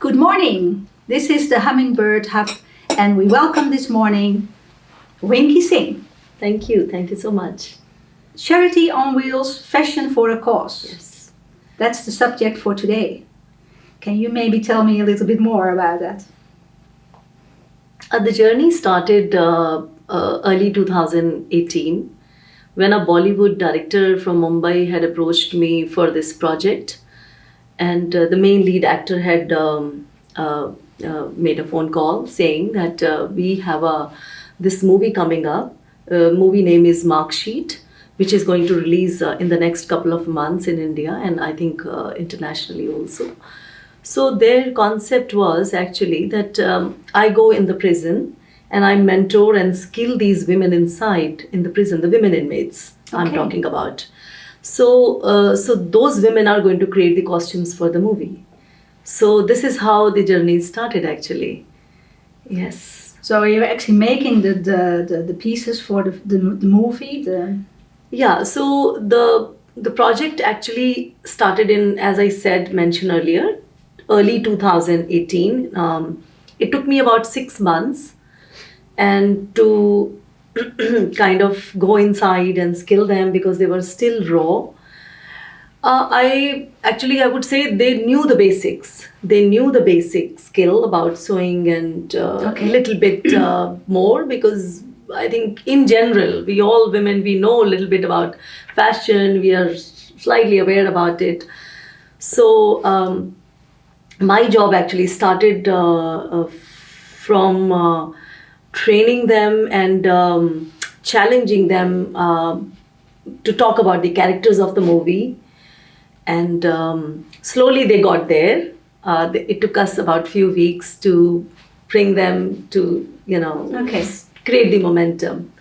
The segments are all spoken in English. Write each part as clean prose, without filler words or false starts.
Good morning. This is the Humminbird Hub, and we welcome this morning Winky Singh. Thank you. Thank you so much. Charity on Wheels, fashion for a cause. Yes. That's the subject for today. Can you maybe tell me a little bit more about that? The journey started early 2018 when a Bollywood director from Mumbai had approached me for this project. And the main lead actor had made a phone call saying that we have this movie coming up. Movie name is Mark Sheet, which is going to release in the next couple of months in India and I think internationally also. So their concept was actually that I go in the prison and I mentor and skill these women inside in the prison, the women inmates I'm talking about. So those women are going to create the costumes for the movie. So this is how the journey started actually. Yes. So you're actually making the pieces for the movie? Yeah, so the project actually started in, as I said, mentioned earlier, early 2018. It took me about 6 months and to kind of go inside and skill them because they were still raw. I would say they knew the basics. They knew the basic skill about sewing and a little bit more because I think in general, we all women, we know a little bit about fashion. We are slightly aware about it. So my job actually started from training them and challenging them to talk about the characters of the movie. And slowly they got there. It took us about few weeks to bring them to, create the momentum.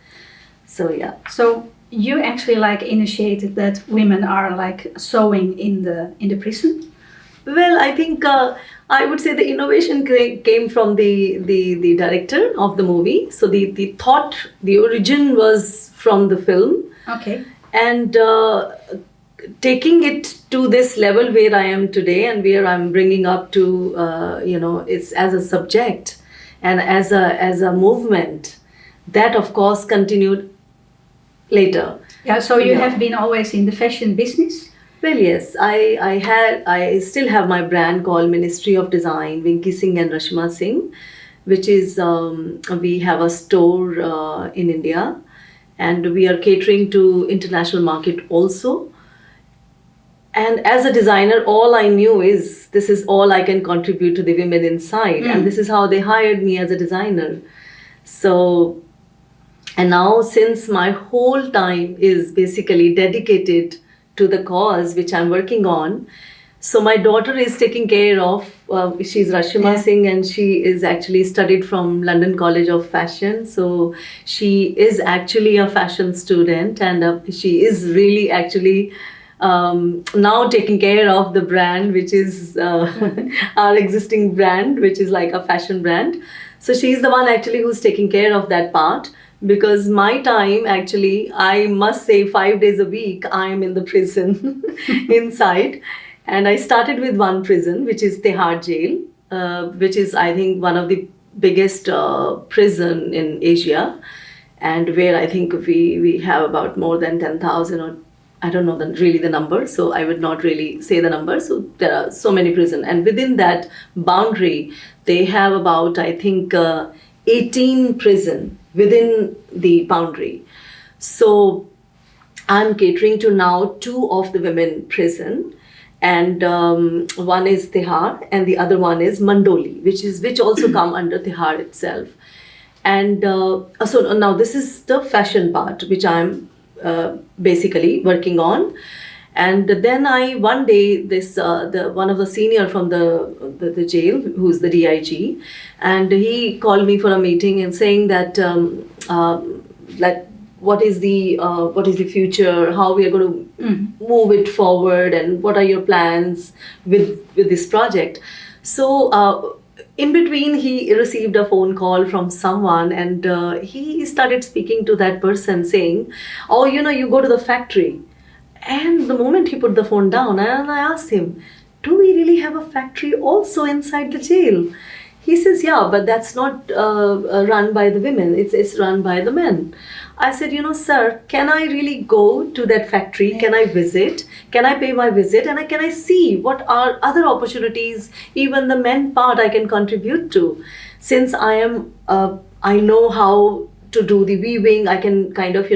So, yeah. So you actually initiated that women are sewing in the prison? Well, I think I would say the innovation came from the director of the movie. So the thought, the origin was from the film. Okay. And taking it to this level where I am today and where I'm bringing up to, it's as a subject and as a movement, that of course continued later. Yeah, so you have been always in the fashion business? Well, yes, I still have my brand called Ministry of Design, Winky Singh and Rashma Singh, which is, we have a store in India and we are catering to international market also. And as a designer, all I knew is this is all I can contribute to the women inside. And this is how they hired me as a designer. So, and now since my whole time is basically dedicated to the cause which I'm working on. So my daughter is taking care of, she's Rashma Singh and she is actually studied from London College of Fashion. So she is actually a fashion student and she is really actually now taking care of the brand, which is our existing brand, which is like a fashion brand. So she's the one actually who's taking care of that part. Because my time actually, I must say 5 days a week, I'm in the prison inside. And I started with one prison, which is Tihar Jail, which is I think one of the biggest prison in Asia. And where I think we have about more than 10,000 or I don't know really the number. So I would not really say the number. So there are so many prisons. And within that boundary, they have about I think 18 prison within the boundary. So I'm catering to now 2 of the women prison and one is Tihar and the other one is Mandoli, which also come under Tihar itself. And so now this is the fashion part which I'm basically working on. And then one day this one of the senior from the jail, who's the DIG, and he called me for a meeting and saying that what is the future, how we are going to move it forward, and what are your plans with this project. So in between, he received a phone call from someone and he started speaking to that person saying, oh, you go to the factory. And the moment he put the phone down, and I asked him, do we really have a factory also inside the jail? He says, yeah, but that's not run by the women. It's run by the men. I said, sir, can I really go to that factory? Can I visit? Can I pay my visit? And can I see what are other opportunities, even the men part I can contribute to? Since I know how to do the weaving, I can kind of,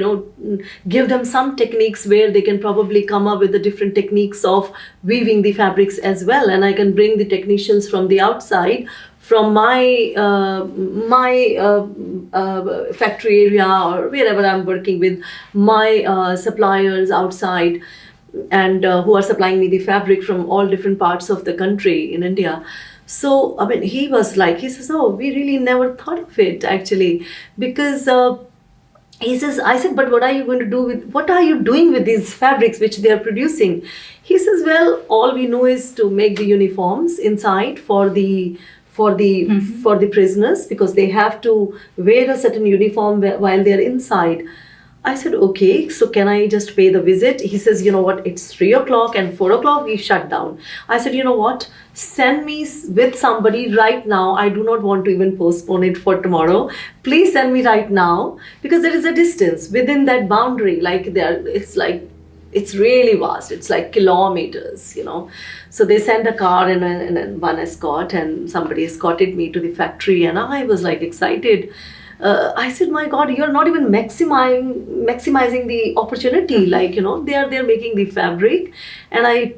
give them some techniques where they can probably come up with the different techniques of weaving the fabrics as well. And I can bring the technicians from the outside, from my factory area or wherever I'm working with, my suppliers outside, and who are supplying me the fabric from all different parts of the country in India. So, I mean, he says, oh, we really never thought of it actually, because he says, I said, but what are you doing with these fabrics which they are producing? He says, well, all we know is to make the uniforms inside for the prisoners, because they have to wear a certain uniform while they are inside. I said, okay, so can I just pay the visit? He says, you know what, it's 3 o'clock and 4 o'clock we shut down. I said, you know what, send me with somebody right now. I do not want to even postpone it for tomorrow. Please send me right now, because there is a distance within that boundary. It's really vast. It's like kilometers, So they sent a car and one escort, and somebody escorted me to the factory, and I was like excited. I said, my God, you're not even maximizing the opportunity. They're making the fabric, and I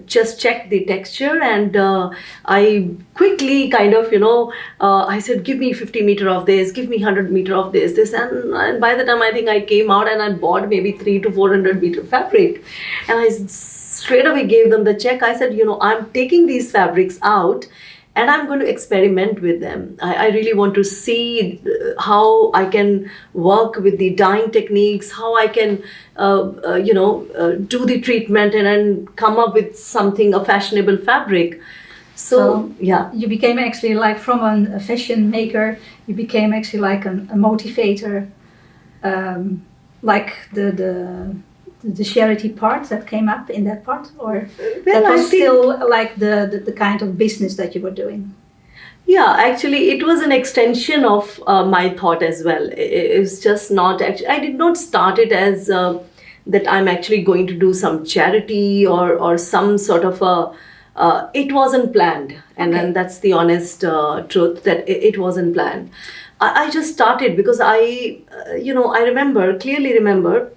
just checked the texture, and I quickly kind of, I said, give me 50 meter of this, give me 100 meter of this, and by the time I think I came out and I bought maybe 300 to 400 meter fabric, and I straight away gave them the check. I said, I'm taking these fabrics out, and I'm going to experiment with them. I really want to see how I can work with the dyeing techniques, how I can, do the treatment and then come up with a fashionable fabric. So yeah. You became actually like from a fashion maker, you became actually like a motivator, like the charity part that came up in that part, or that was still like the kind of business that you were doing? Yeah, actually it was an extension of my thought as well. It's just not actually, I did not start it as that I'm actually going to do some charity or some sort of it wasn't planned. And that's the honest truth, that it wasn't planned. I just started because I clearly remember,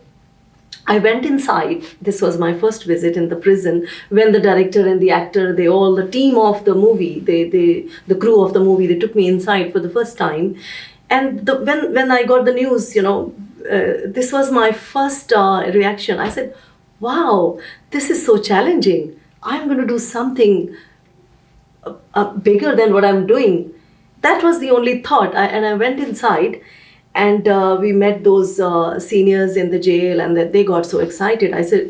I went inside. This was my first visit in the prison, when the director and the actor, the team of the movie, the crew of the movie, they took me inside for the first time. And when I got the news, this was my first reaction. I said, wow, this is so challenging. I'm going to do something bigger than what I'm doing. That was the only thought. And I went inside. And we met those seniors in the jail, and they got so excited. I said,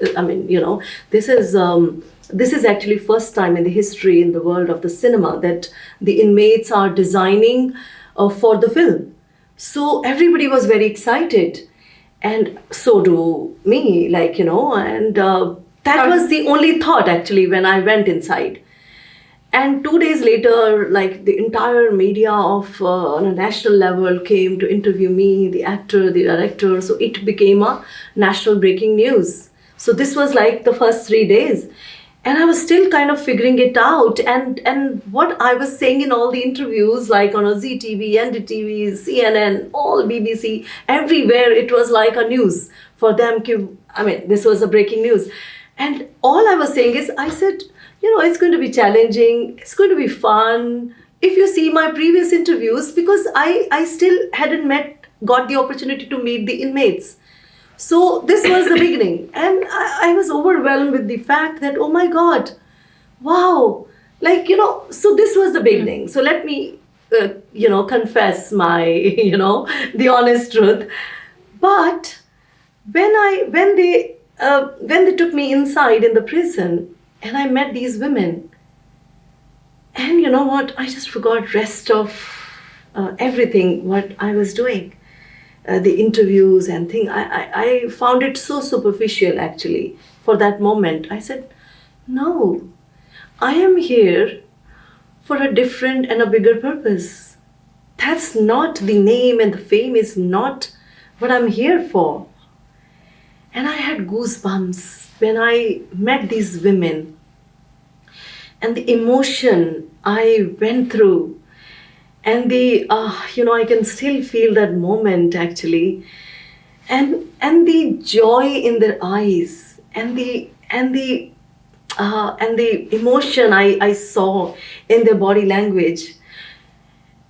this is actually first time in the history in the world of the cinema that the inmates are designing for the film. So everybody was very excited, and so do me, and that was the only thought actually when I went inside. And 2 days later, the entire media on a national level came to interview me, the actor, the director. So it became a national breaking news. So this was like the first 3 days. And I was still kind of figuring it out. And what I was saying in all the interviews, like on a ZTV, NDTV, CNN, all BBC, everywhere, it was like a news for them. This was a breaking news. And all I was saying is, I said, it's going to be challenging. It's going to be fun. If you see my previous interviews, because I still hadn't got the opportunity to meet the inmates. So this was the beginning. And I was overwhelmed with the fact that, oh my God, wow. So this was the beginning. So let me, confess my, the honest truth. But when they took me inside in the prison, and I met these women, and you know what? I just forgot rest of everything what I was doing, the interviews and thing. I found it so superficial actually for that moment. I said, no, I am here for a different and a bigger purpose. That's not the name, and the fame is not what I'm here for. And I had goosebumps when I met these women, and the emotion I went through, and I can still feel that moment actually, and the joy in their eyes, and the emotion I saw in their body language.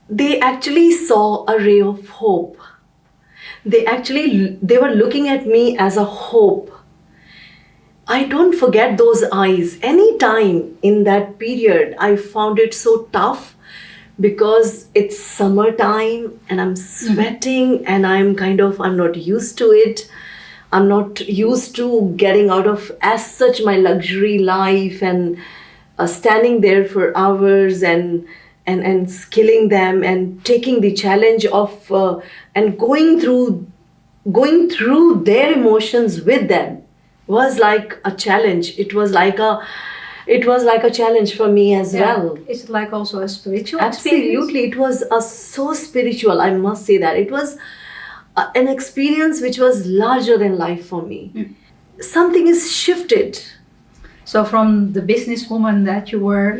They actually saw a ray of hope. They were looking at me as a hope. I don't forget those eyes. Any time in that period, I found it so tough because it's summertime and I'm sweating and I'm not used to it. I'm not used to getting out of as such my luxury life and standing there for hours and skilling them and taking the challenge of and going through their emotions with them was like a challenge. It was like a challenge for me as well. Is it like also a spiritual experience? Absolutely, it was so spiritual. I must say that it was an experience which was larger than life for me. Something is shifted. So from the businesswoman that you were,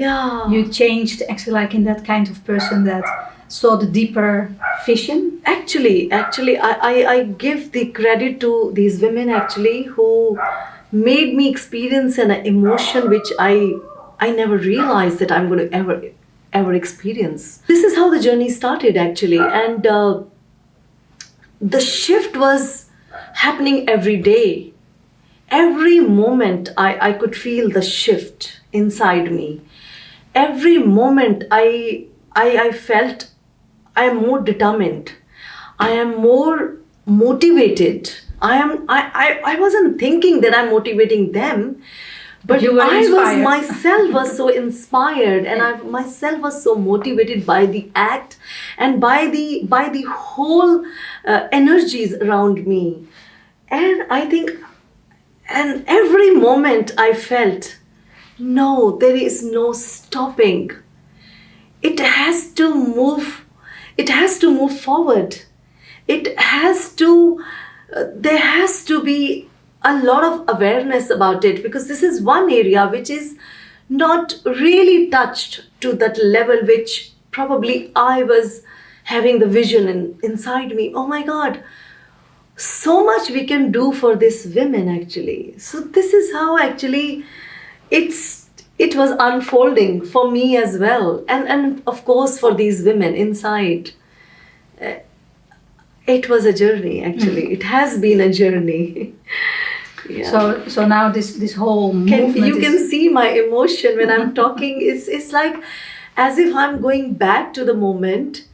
you changed actually like in that kind of person that saw the deeper vision? Actually, I give the credit to these women actually who made me experience an emotion which I never realized that I'm going to ever experience. This is how the journey started actually, and the shift was happening every day. Every moment I could feel the shift inside me. Every moment I felt I am more determined. I am more motivated. I wasn't thinking that I'm motivating them, but myself was so inspired, and I myself was so motivated by the act and by the whole energies around me. And I think, and every moment I felt, no, there is no stopping. It has to move. It has to move forward. It has to, there has to be a lot of awareness about it, because this is one area which is not really touched to that level which probably I was having the vision inside me. Oh my God, so much we can do for these women actually. So this is how actually it was unfolding for me as well, and of course for these women inside. It was a journey actually. It has been a journey. Yeah. So now this whole movement you can see my emotion when I'm talking. It's like as if I'm going back to the moment,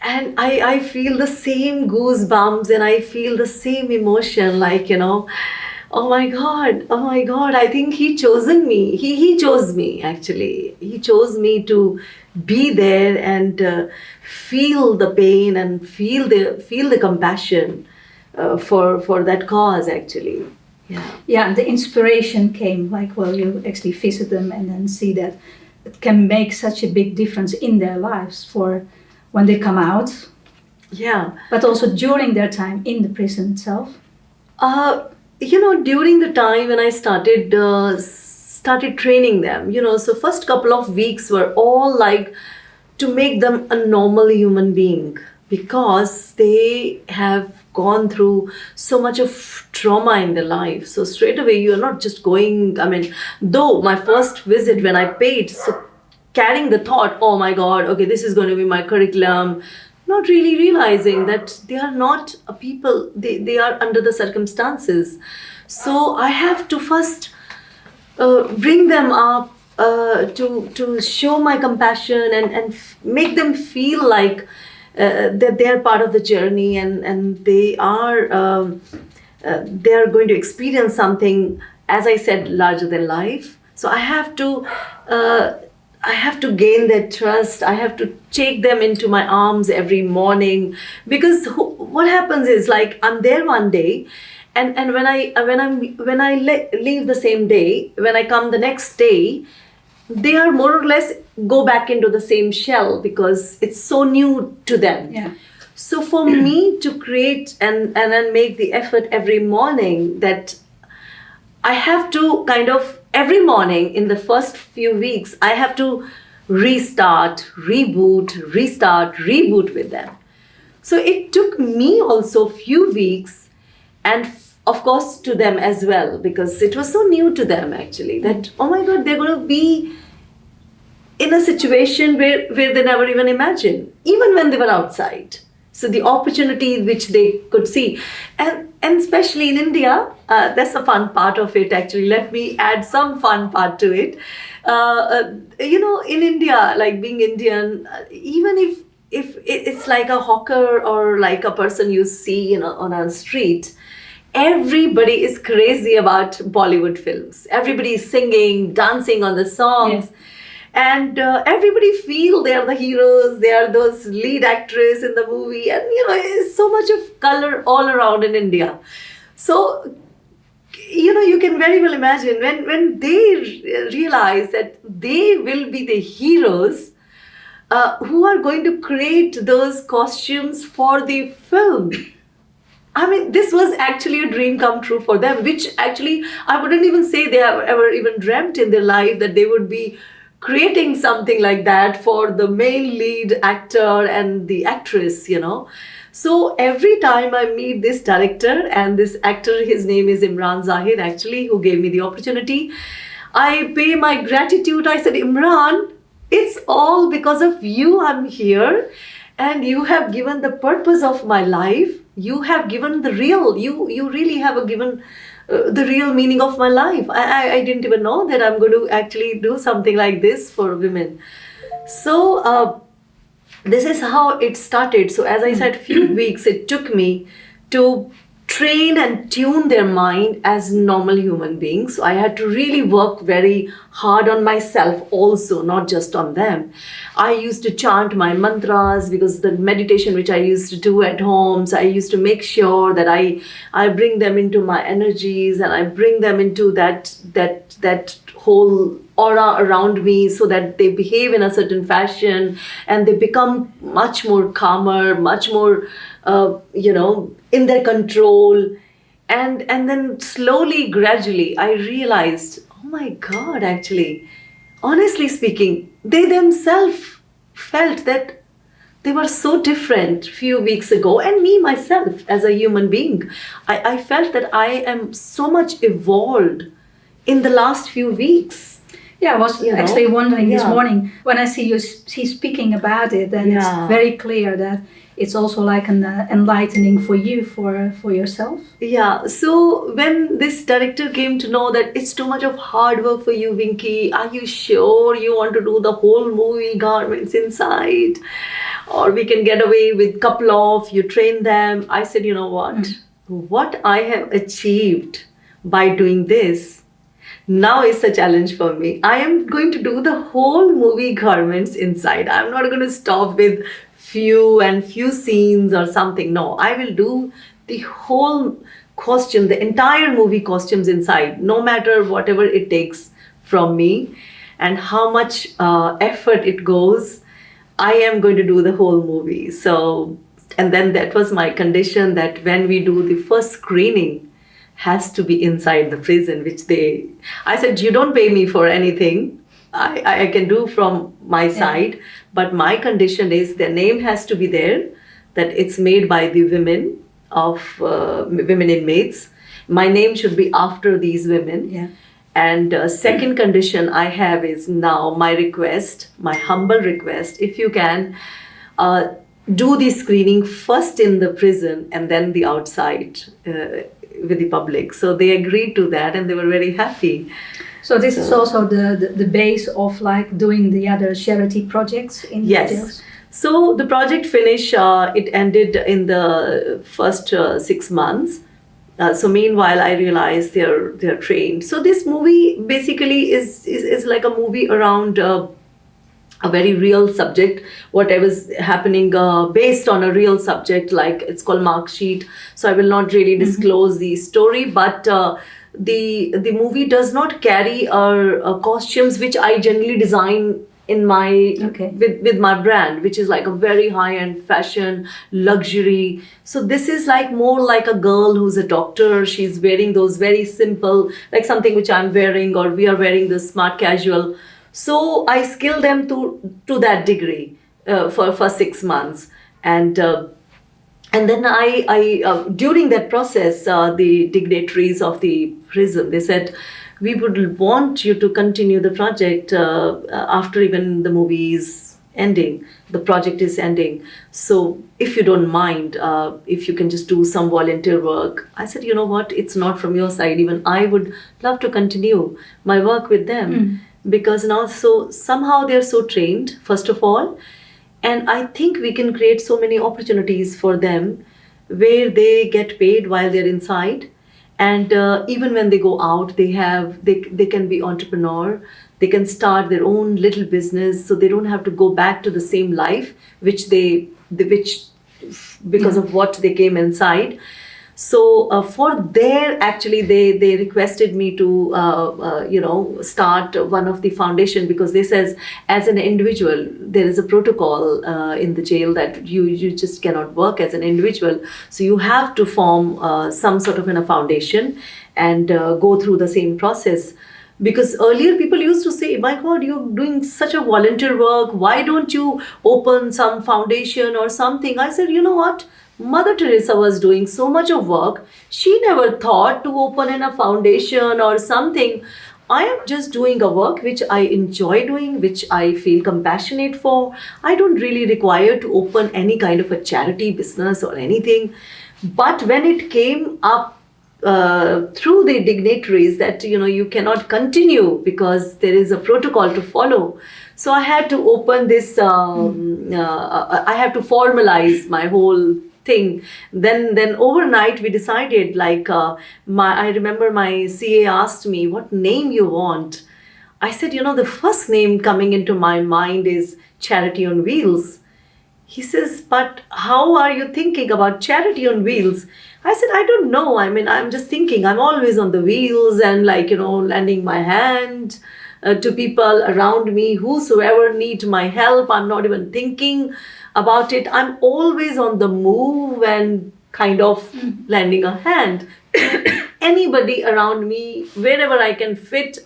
and I feel the same goosebumps and I feel the same emotion, like, oh my God, I think he chosen me. He chose me actually. He chose me to be there and feel the pain and feel the compassion for that cause actually. Yeah, the inspiration came like, well, you actually visit them and then see that it can make such a big difference in their lives for when they come out. Yeah. But also during their time in the prison itself. During the time when I started training them, so first couple of weeks were all like to make them a normal human being, because they have gone through so much of trauma in their life. So straight away you're not just going, though my first visit when I paid, so carrying the thought, oh my God, okay, this is going to be my curriculum, not really realizing that they are not a people, they are under the circumstances. So I have to first bring them up to show my compassion and make them feel like that they are part of the journey, and they are going to experience something, as I said, larger than life. So I have to gain their trust. I have to take them into my arms every morning, because what happens is, like, I'm there one day, and when I leave the same day, when I come the next day, they are more or less go back into the same shell because it's so new to them. Yeah. So for me to create and then make the effort every morning, that I have to kind of every morning in the first few weeks, I have to restart, reboot with them. So it took me also few weeks, and of course to them as well, because it was so new to them actually that, oh my God, they're going to be in a situation where they never even imagined, even when they were outside. So the opportunity which they could see, and especially in India, that's the fun part of it actually. Let me add some fun part to it. In India, like being Indian, even if it's like a hawker or like a person you see on a street, everybody is crazy about Bollywood films. Everybody is singing, dancing on the songs. Yes. And everybody feel they are the heroes, they are those lead actress in the movie, and it's so much of color all around in India. So you can very well imagine when they realize that they will be the heroes who are going to create those costumes for the film. I mean, this was actually a dream come true for them, which actually I wouldn't even say they have ever even dreamt in their life that they would be creating something like that for the main lead actor and the actress. So every time I meet this director and this actor, his name is Imran Zahid actually, who gave me the opportunity, I pay my gratitude. I said, Imran, it's all because of you I'm here, and you have given the purpose of my life. You have given the real, you really have given the real meaning of my life. I didn't even know that I'm going to actually do something like this for women. So this is how it started. So as I said, few weeks it took me to train and tune their mind as normal human beings. So I had to really work very hard on myself also, not just on them. I used to chant my mantras, because the meditation which I used to do at home, so I used to make sure that I bring them into my energies, and I bring them into that whole aura around me, so that they behave in a certain fashion and they become much more calmer, much more in their control. And then slowly, gradually, I realized, oh my God, actually, honestly speaking, they themselves felt that they were so different few weeks ago. And me, myself, as a human being, I felt that I am so much evolved in the last few weeks. Yeah, I was actually wondering this Yeah. morning when I see you speaking about it, and it's very clear that it's also like an enlightening for you, for yourself. Yeah, so when this director came to know that it's too much of hard work for you, Winky, are you sure you want to do the whole movie garments inside? Or we can get away with couple of, you train them. I said, you know what? What I have achieved by doing this now is a challenge for me. I am going to do the whole movie garments inside. I'm not going to stop with few scenes or something. No, I will do the whole costume, the entire movie costumes inside, no matter whatever it takes from me and how much effort it goes. I am going to do the whole movie. So, and then that was my condition, that when we do the first screening, has to be inside the prison, I said, you don't pay me for anything. I can do from my side, but my condition is their name has to be there, that it's made by the women of women inmates. My name should be after these women. Yeah. And second condition I have is now my request, my humble request, if you can do the screening first in the prison and then the outside with the public. So they agreed to that and they were very happy. So this is also the base of like doing the other charity projects in Yes. jails? So the project finished, it ended in the first 6 months. So meanwhile, I realized they're trained. So this movie basically is like a movie around a very real subject, whatever's happening based on a real subject, like it's called Mark Sheet. So I will not really disclose the story, but the movie does not carry costumes which I generally design in my Okay. with my brand, which is like a very high end fashion luxury. So this is like more like a girl who's a doctor. She's wearing those very simple, like something which I'm wearing or we are wearing, this smart casual. So I skill them to that degree for 6 months. And then I during that process, the dignitaries of the prison, they said, we would want you to continue the project after even the movie is ending, the project is ending. So if you don't mind, if you can just do some volunteer work. I said, you know what, it's not from your side. Even I would love to continue my work with them because now so somehow they're so trained, first of all. And I think we can create so many opportunities for them where they get paid while they're inside. And even when they go out, they can be entrepreneur. They can start their own little business, so they don't have to go back to the same life which because of what they came inside. So for there, actually, they requested me to start one of the foundation, because they says, as an individual there is a protocol in the jail that you just cannot work as an individual. So you have to form some sort of a foundation and go through the same process. Because earlier people used to say, my God, you're doing such a volunteer work. Why don't you open some foundation or something? I said, you know what? Mother Teresa was doing so much of work. She never thought to open in a foundation or something. I am just doing a work which I enjoy doing, which I feel compassionate for. I don't really require to open any kind of a charity business or anything. But when it came up through the dignitaries that you cannot continue because there is a protocol to follow, so I had to open this. I have to formalize my whole thing. Then overnight we decided, like I remember my CA asked me, what name you want? I said, the first name coming into my mind is Charity on Wheels. He says, but how are you thinking about Charity on Wheels? I said, I don't know. I mean, I'm just thinking, I'm always on the wheels and lending my hand to people around me, whosoever need my help. I'm not even thinking about it. I'm always on the move and kind of lending a hand. Anybody around me, wherever I can fit,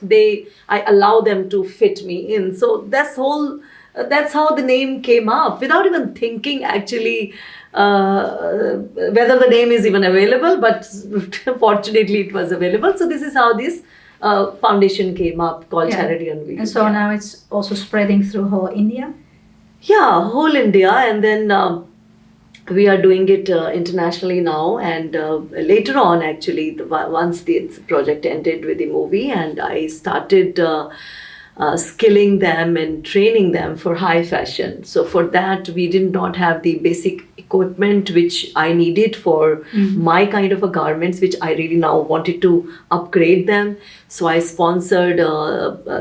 I allow them to fit me in. So that's how the name came up, without even thinking actually whether the name is even available, but fortunately it was available. So this is how this foundation came up, called Charity on Wheels. And so now it's also spreading through whole India? Yeah, whole India. And then we are doing it internationally now. And later on, actually, once the project ended with the movie, and I started skilling them and training them for high fashion. So for that, we did not have the basic equipment which I needed for my kind of a garments, which I really now wanted to upgrade them. So I sponsored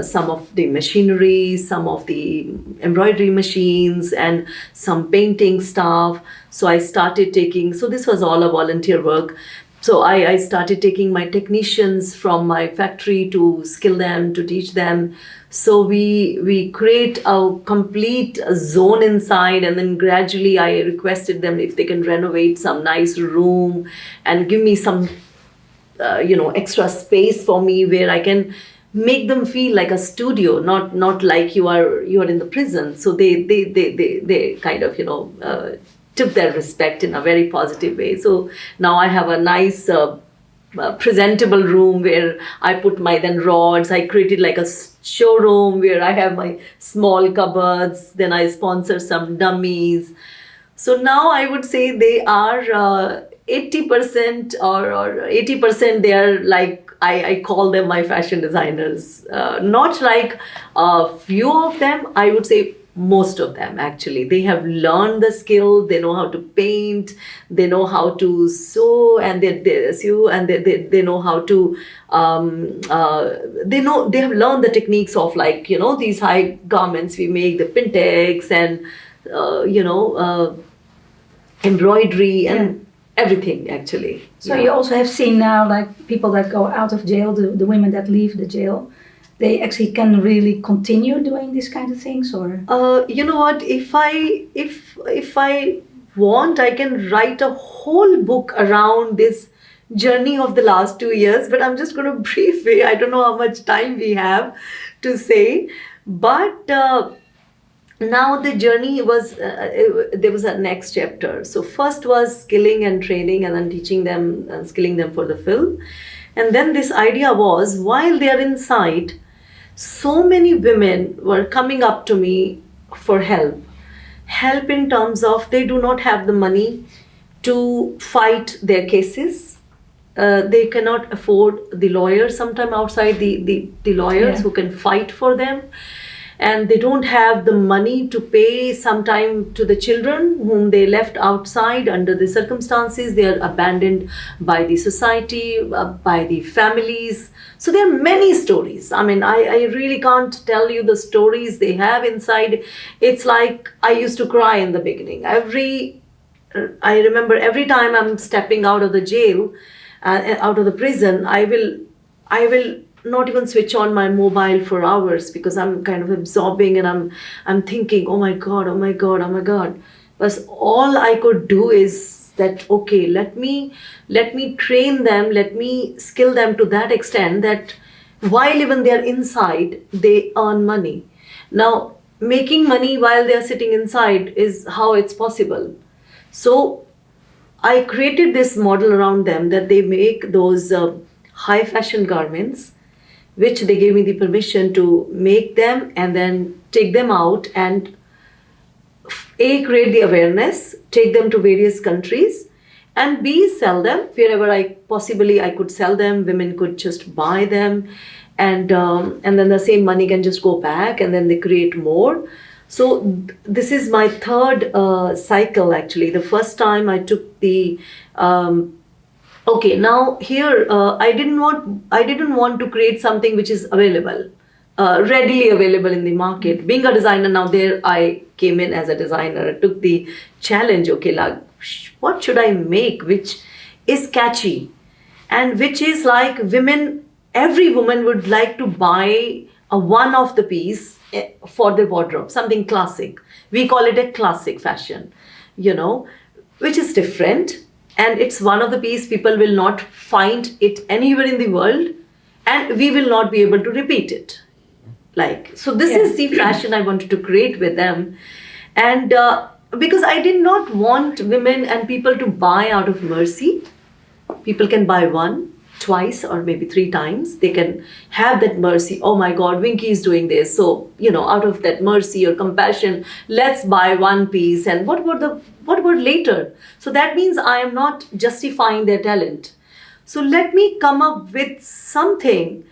some of the machinery, some of the embroidery machines, and some painting stuff. So I started taking, so this was all a volunteer work. So I started taking my technicians from my factory to skill them, to teach them. So we create a complete zone inside, and then gradually I requested them if they can renovate some nice room and give me some extra space for me where I can make them feel like a studio, not like you are in the prison. So they kind of took their respect in a very positive way. So now I have a nice presentable room where I put my then rods. I created like a showroom where I have my small cupboards. Then I sponsor some dummies. So now I would say they are 80% or 80%. They are like, I call them my fashion designers. Not like a few of them. I would say most of them, actually. They have learned the skill. They know how to paint. They know how to sew, and they sew, and they know how to they have learned the techniques of these high garments we make, the pintex and embroidery and everything actually. So you also have seen now, like people that go out of jail, the women that leave the jail, they actually can really continue doing these kind of things, or You know what? If I want, I can write a whole book around this journey of the last 2 years. But I'm just going to briefly. I don't know how much time we have to say, but now the journey was there was a next chapter. So first was skilling and training, and then teaching them, skilling them for the film, and then this idea was while they are inside, so many women were coming up to me for help in terms of they do not have the money to fight their cases. They cannot afford the lawyers sometime outside, the lawyers Yeah. who can fight for them, and they don't have the money to pay sometime to the children whom they left outside under the circumstances. They are abandoned by the society, by the families. So there are many stories. I mean, I really can't tell you the stories they have inside. It's like I used to cry in the beginning. I remember every time I'm stepping out of the jail, out of the prison, I will not even switch on my mobile for hours, because I'm kind of absorbing, and I'm thinking, oh my god, oh my god, oh my god. But all I could do is that, okay, let me train them, let me skill them to that extent that while even they're inside, they earn money. Now, making money while they're sitting inside is how it's possible. So I created this model around them that they make those high fashion garments, which they gave me the permission to make them and then take them out and create the awareness, take them to various countries, and sell them wherever I could sell them. Women could just buy them, and then the same money can just go back, and then they create more. So this is my third cycle actually. The first time I took the okay, now here I didn't want to create something which is available, readily available in the market. Being a designer, now there I came in as a designer. I took the challenge. Okay, like, what should I make which is catchy, and which is like every woman would like to buy a one of the piece for their wardrobe, something classic. We call it a classic fashion, which is different. And it's one of the piece people will not find it anywhere in the world, and we will not be able to repeat it. So this is the fashion I wanted to create with them. And because I did not want women and people to buy out of mercy. People can buy one, twice, or maybe 3 times. They can have that mercy. Oh my God, Winky is doing this. So, out of that mercy or compassion, let's buy one piece. And what about later? So that means I am not justifying their talent. So let me come up with something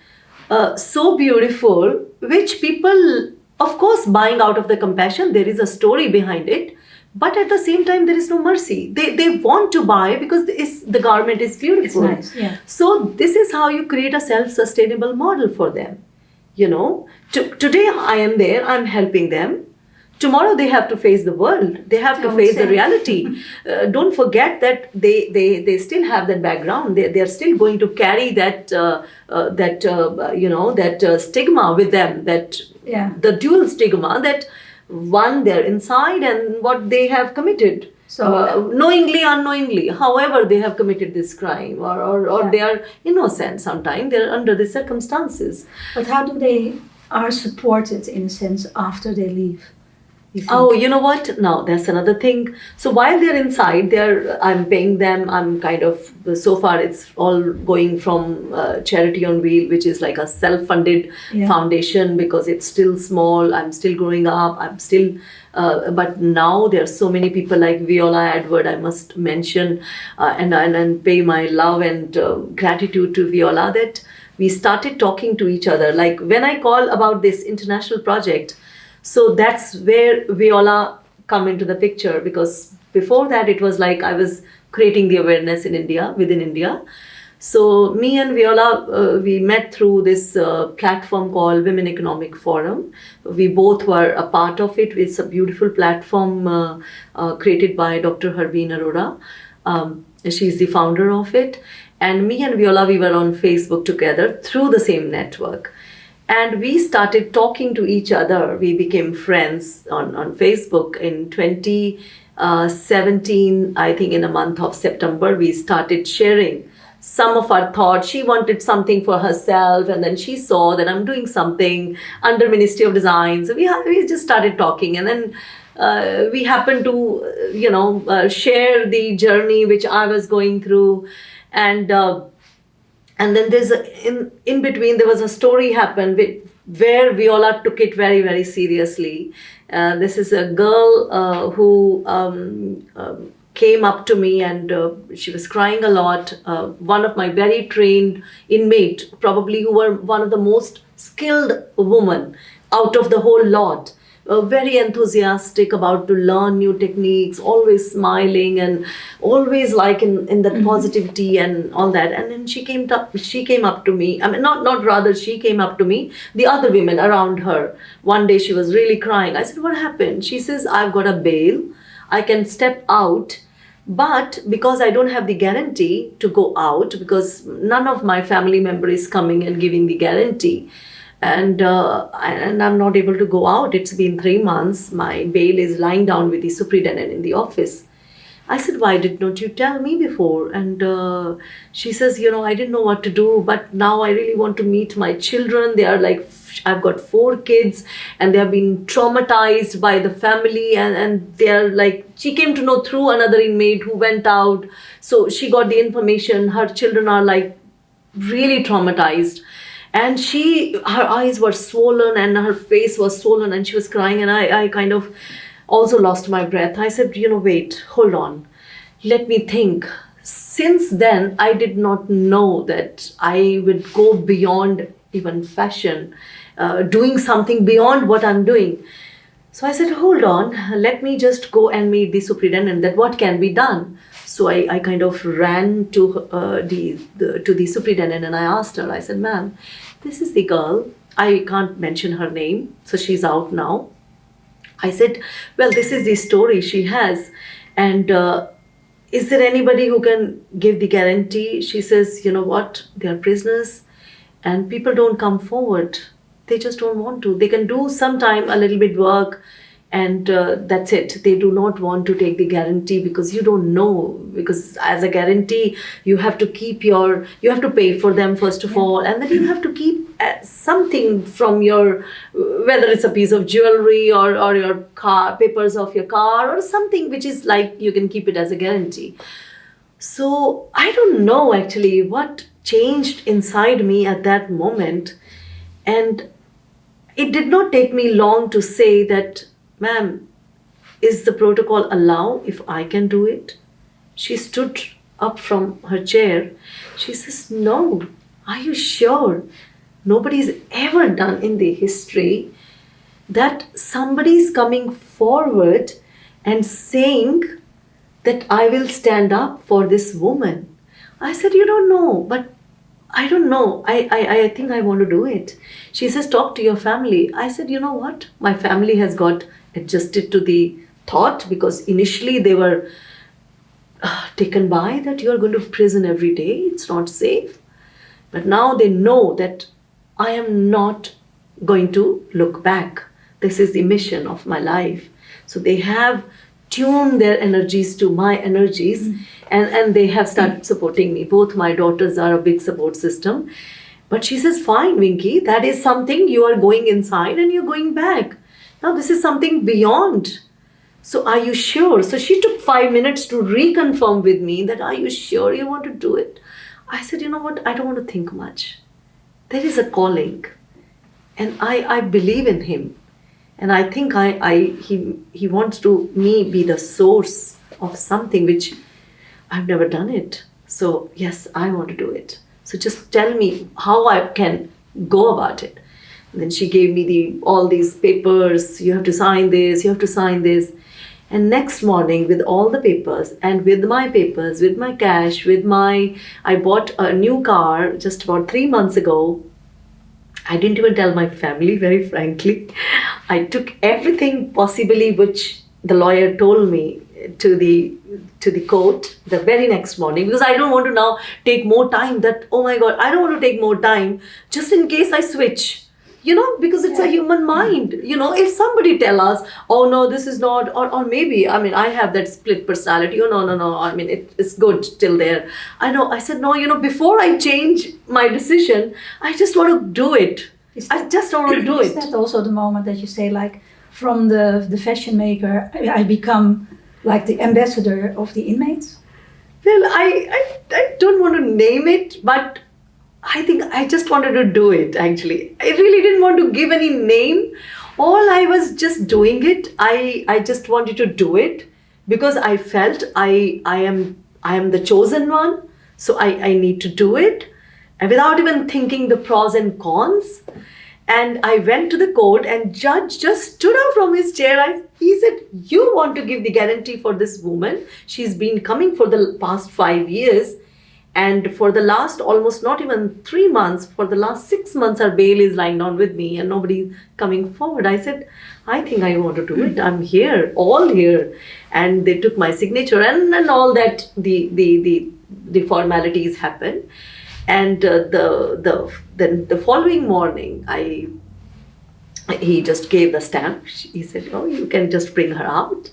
so beautiful, which people, of course, buying out of the compassion, there is a story behind it. But at the same time, there is no mercy. They want to buy because the garment is beautiful. it's nice. Yeah. So this is how you create a self-sustainable model for them. Today I am there, I'm helping them. Tomorrow they have to face the world. They have to face the reality. Don't forget that they still have that background. They are still going to carry that stigma with them. The dual stigma that one, they're inside, and what they have committed. So knowingly, unknowingly, however they have committed this crime, or they are innocent. Sometimes they're under the circumstances. But how do they are supported in a sense after they leave? Oh, you know what? Now that's another thing. So while they're inside, I'm paying them. I'm kind of, so far it's all going from Charity on Wheel, which is like a self-funded foundation, because it's still small. I'm still growing up. I'm still, but now there are so many people like Viola Edward, I must mention, and pay my love and gratitude to Viola, that we started talking to each other. Like when I call about this international project, so that's where Viola come into the picture, because before that it was like I was creating the awareness within India. So me and Viola, we met through this platform called Women Economic Forum. We both were a part of it. It's a beautiful platform created by Dr. Harbeen Arora. She's the founder of it. And me and Viola, we were on Facebook together through the same network. And we started talking to each other. We became friends on Facebook in 2017, I think in the month of September. We started sharing some of our thoughts. She wanted something for herself, and then she saw that I'm doing something under Ministry of Design. So we just started talking, and then we happened to, share the journey which I was going through. And then in between there was a story happened where Viola took it very, very seriously. This is a girl who came up to me, and she was crying a lot. One of my very trained inmate, probably who were one of the most skilled women out of the whole lot, very enthusiastic about to learn new techniques, always smiling and always like in that positivity and all that. And then she came up to me. I mean, not rather, she came up to me, the other women around her. One day she was really crying. I said, what happened? She says, I've got a bail. I can step out. But because I don't have the guarantee to go out, because none of my family member is coming and giving the guarantee, and I'm not able to go out. It's been 3 months. My bail is lying down with the superintendent in the office. I said, why did not you tell me before? And she says, I didn't know what to do, but now I really want to meet my children. They are like, I've got 4 kids, and they have been traumatized by the family, and they are like, she came to know through another inmate who went out. So she got the information. Her children are like really traumatized. And her eyes were swollen and her face was swollen, and she was crying, and I kind of also lost my breath. I said, wait, hold on. Let me think. Since then, I did not know that I would go beyond even fashion, doing something beyond what I'm doing. So I said, hold on, let me just go and meet the superintendent, that what can be done. So I kind of ran to the superintendent, and I asked her, I said, ma'am, this is the girl. I can't mention her name, so she's out now. I said, well, this is the story she has. And is there anybody who can give the guarantee? She says, you know what, they are prisoners and people don't come forward. They just don't want to. They can do sometime a little bit work, and that's it. They do not want to take the guarantee because you don't know. Because as a guarantee, you have to you have to pay for them first of all, and then you have to keep something from your, whether it's a piece of jewelry or your car, papers of your car, or something which is like you can keep it as a guarantee. So I don't know actually what changed inside me at that moment, and it did not take me long to say that, ma'am, is the protocol allow if I can do it? She stood up from her chair. She says, no, are you sure? Nobody's ever done in the history that somebody's coming forward and saying that I will stand up for this woman. I said, you don't know, but I don't know. I think I want to do it. She says, talk to your family. I said, you know what? My family has got adjusted to the thought, because initially they were taken by that you are going to prison every day. It's not safe. But now they know that I am not going to look back. This is the mission of my life. So they have tuned their energies to my energies, and they have started supporting me. Both my daughters are a big support system. But she says, fine, Winky, that is something you are going inside and you're going back. Now this is something beyond. So are you sure? So she took 5 minutes to reconfirm with me that, are you sure you want to do it? I said, you know what? I don't want to think much. There is a calling, and I believe in him. And I think he wants to me be the source of something which I've never done it. So yes, I want to do it. So just tell me how I can go about it. And then she gave me all these papers. You have to sign this, you have to sign this. And next morning, with all the papers and with my papers, with my cash, I bought a new car just about 3 months ago. I didn't even tell my family, very frankly. I took everything possibly which the lawyer told me to the to the court the very next morning, because I don't want to now take more time. That, oh my God, I don't want to take more time just in case I switch. Because it's a human mind. If somebody tell us, oh no, this is not, or maybe, I mean, I have that split personality. Oh no, I mean, it's good till there. I said, no, before I change my decision, I just want to do it. I just want to do it. Is that also the moment that you say, like, from the fashion maker, I become like the ambassador of the inmates? Well, I don't want to name it, but I think I just wanted to do it, actually. I really didn't want to give any name. All I was just doing it. I just wanted to do it because I felt I am the chosen one. So I need to do it, and without even thinking the pros and cons. And I went to the court, and judge just stood up from his chair. He said, you want to give the guarantee for this woman. She's been coming for the past 5 years. And for the last almost not even 3 months, for the last 6 months, her bail is lying down with me and nobody coming forward. I said, I think I want to do it. I'm here, all here. And they took my signature and all that, the formalities happened. And then the following morning, he just gave the stamp. He said, oh, you can just bring her out.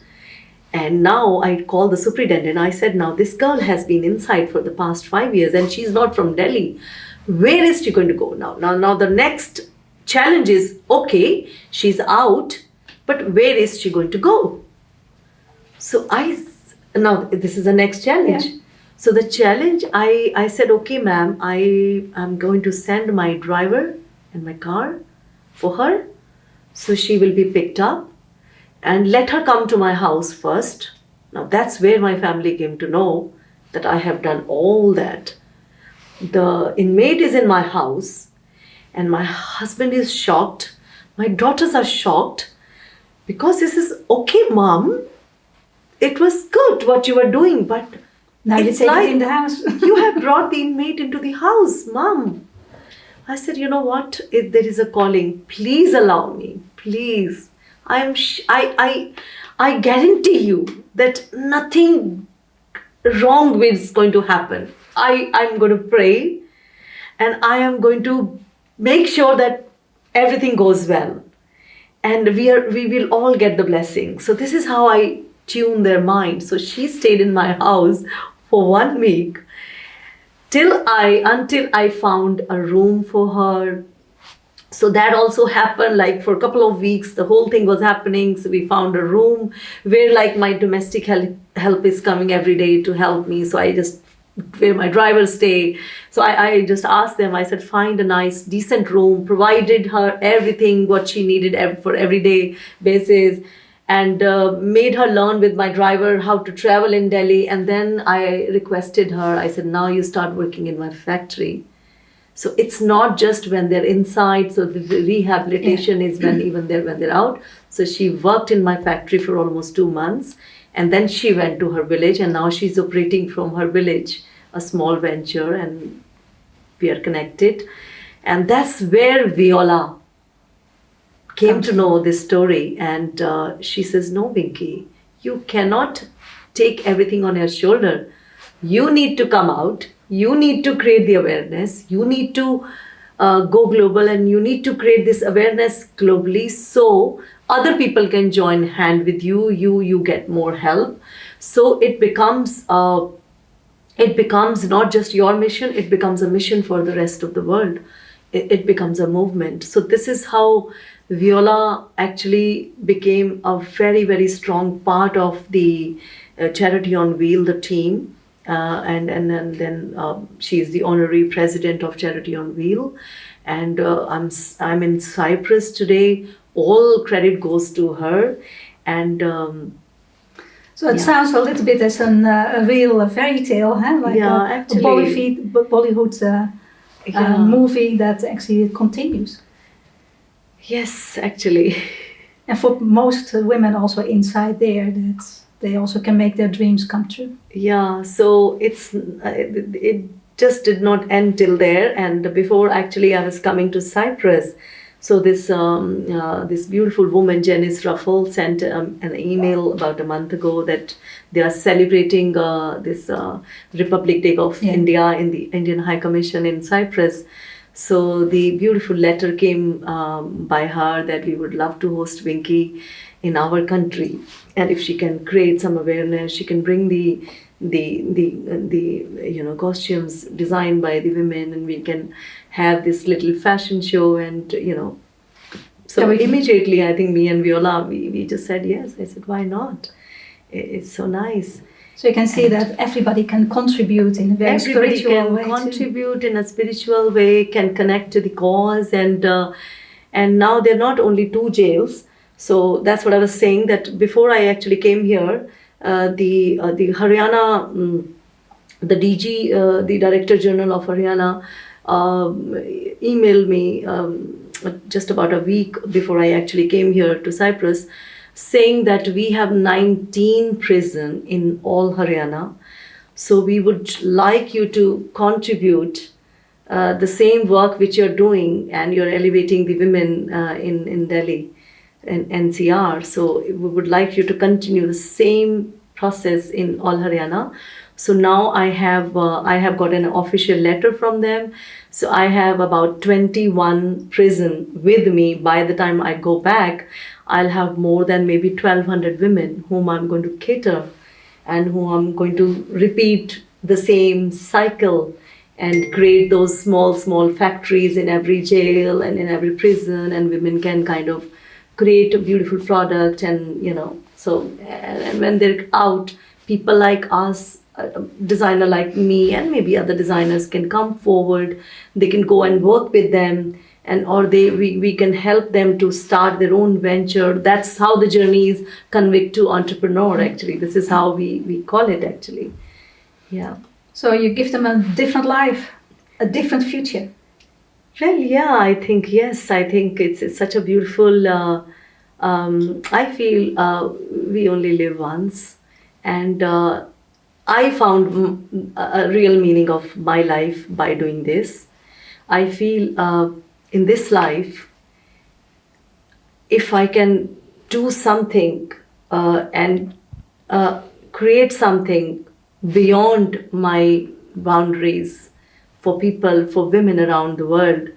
And now I called the superintendent. I said, now this girl has been inside for the past 5 years and she's not from Delhi. Where is she going to go now? Now the next challenge is, okay, she's out, but where is she going to go? So now this is the next challenge. Yeah. So the challenge, I said, okay, ma'am, I am going to send my driver and my car for her. So she will be picked up. And let her come to my house first. Now that's where my family came to know that I have done all that. The inmate is in my house and my husband is shocked. My daughters are shocked because this is, okay, mom, it was good what you were doing, but now you take it in the house. You have brought the inmate into the house, mom. I said, you know what, if there is a calling, please allow me, please. I guarantee you that nothing wrong is going to happen. I'm going to pray and I am going to make sure that everything goes well. And we will all get the blessing. So this is how I tune their mind. So she stayed in my house for 1 week until I found a room for her. So that also happened, like for a couple of weeks, the whole thing was happening. So we found a room where like my domestic help is coming every day to help me. So where my drivers stay. So I just asked them, I said, find a nice, decent room, provided her everything, what she needed for everyday basis, and made her learn with my driver how to travel in Delhi. And then I requested her, I said, now you start working in my factory. So it's not just when they're inside. So the rehabilitation is when they're out. So she worked in my factory for almost 2 months. And then she went to her village and now she's operating from her village, a small venture, and we are connected. And that's where Viola came to know this story. And she says, no, Winky, you cannot take everything on your shoulder. You need to come out. You need to create the awareness. You need to go global and you need to create this awareness globally so other people can join hand with you. You get more help. So it becomes not just your mission. It becomes a mission for the rest of the world. It becomes a movement. So this is how Viola actually became a very, very strong part of the Charity on Wheel, the team. And then she is the honorary president of Charity on Wheel, and I'm in Cyprus today. All credit goes to her, and so it sounds a little bit as a real fairy tale, huh? Like a Bollywood movie that actually continues. Yes, actually. And for most women also inside there, that they also can make their dreams come true. Yeah, so it just did not end till there. And before actually I was coming to Cyprus, So this beautiful woman, Janice Ruffle, sent an email about a month ago that they are celebrating this Republic Day of India in the Indian High Commission in Cyprus. So the beautiful letter came by her that we would love to host Winky in our country, and if she can create some awareness, she can bring the costumes designed by the women, and we can have this little fashion show, and so immediately I think me and Viola, we just said yes. I said, why not? It's so nice. So you can see that everybody can contribute in a very spiritual way. Everybody can contribute in a spiritual way, can connect to the cause, and now there are not only 2 jails. So that's what I was saying, that before I actually came here, the Haryana, the DG, the Director General of Haryana, emailed me just about a week before I actually came here to Cyprus, saying that we have 19 prisons in all Haryana. So we would like you to contribute the same work which you're doing, and you're elevating the women in Delhi and NCR. So we would like you to continue the same process in all Haryana. So now I have got an official letter from them. So I have about 21 prisons with me. By the time I go back, I'll have more than maybe 1,200 women whom I'm going to cater, and whom I'm going to repeat the same cycle and create those small factories in every jail and in every prison, and women can kind of create a beautiful product, and so and when they're out, people like us, a designer like me and maybe other designers, can come forward. They can go and work with them, and we can help them to start their own venture. That's how the journey is convict to entrepreneur, actually. This is how we call it, actually. Yeah. So you give them a different life, a different future. Well, yeah, I think, yes. I think it's such a beautiful, I feel we only live once, and I found a real meaning of my life by doing this. I feel in this life, if I can do something and create something beyond my boundaries for people, for women around the world,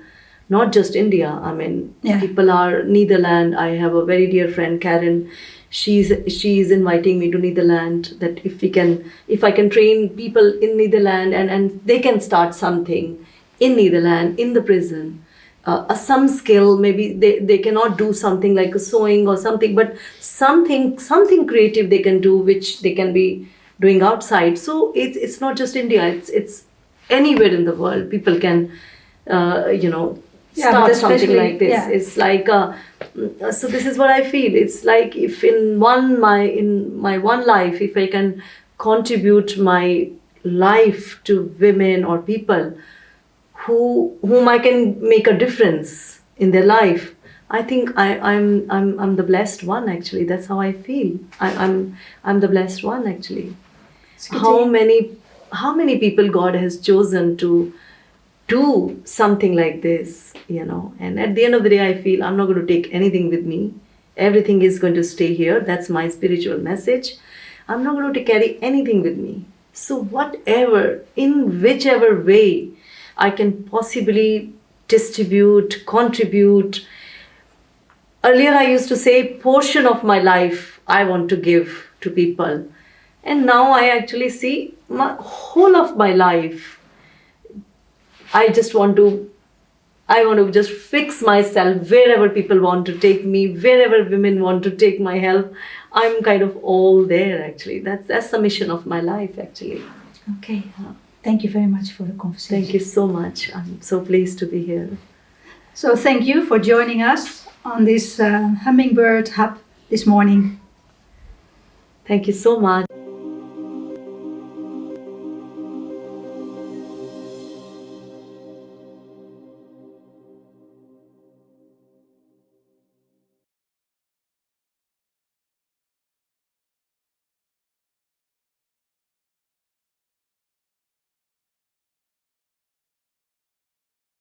not just India. I mean, people are Netherlands. I have a very dear friend, Karen. She's inviting me to Netherlands, that if I can train people in Netherlands and they can start something in Netherlands, in the prison, some skill. Maybe they cannot do something like a sewing or something, but something creative they can do, which they can be doing outside. So it's not just India. It's anywhere in the world. People can start something like this. Yeah. It's like so this is what I feel. It's like if in my one life, if I can contribute my life to women or people whom I can make a difference in their life, I think I'm the blessed one, actually. That's how I feel. I'm the blessed one, actually. How many people God has chosen to do something like this, and at the end of the day, I feel I'm not going to take anything with me. Everything is going to stay here. That's my spiritual message. I'm not going to carry anything with me. So whatever, in whichever way I can possibly distribute, contribute. Earlier I used to say portion of my life I want to give to people. And now I actually see my whole of my life. I want to just fix myself wherever people want to take me, wherever women want to take my help. I'm kind of all there, actually. That's the mission of my life, actually. Okay. Thank you very much for the conversation. Thank you so much. I'm so pleased to be here. So thank you for joining us on this Humminbird Hub this morning. Thank you so much.